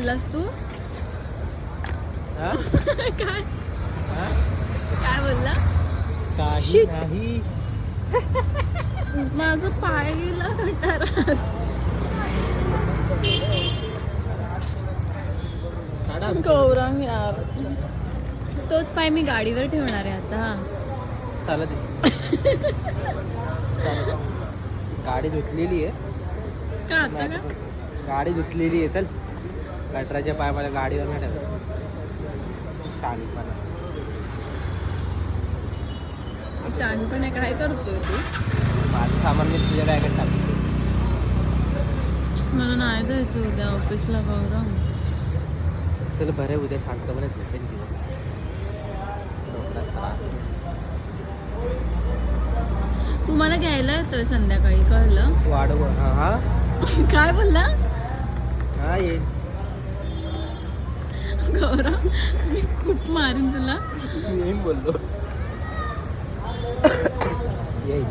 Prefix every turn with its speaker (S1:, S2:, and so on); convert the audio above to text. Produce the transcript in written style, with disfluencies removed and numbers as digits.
S1: बोललास तू?
S2: हा?
S1: काय
S2: हा?
S1: काय बोलला?
S2: काही
S1: Shit.
S2: नाही.
S1: माझं पाय गेला गटारात. गौरंग यार, तोच पाय मी गाडीवर ठेवणार आहे आता.
S2: चालत गाडी धुतलेली आहे.
S1: का आता का?
S2: गाडी धुतलेली आहे. चल गटराच्या पाय मला गाडीवर नाही ठेवत. शानपणा.
S1: शहाणपणे काय करतोय तू?
S2: माझं सामान मी तुझ्या बॅगेत टाकतो.
S1: मला नाही जायचं उद्या ऑफिसला गौरंग.
S2: चल बरं आहे, उद्या शांतपणे झोपेन दिवस. डोक्यात त्रास.
S1: तू मला घ्यायला येतोय संध्याकाळी, कळलं?
S2: वाढव. हा हा
S1: काय बोलला
S2: हा ये.
S1: गौरव? मी खूप मारीन तुला.
S2: मी बोललो. येईल.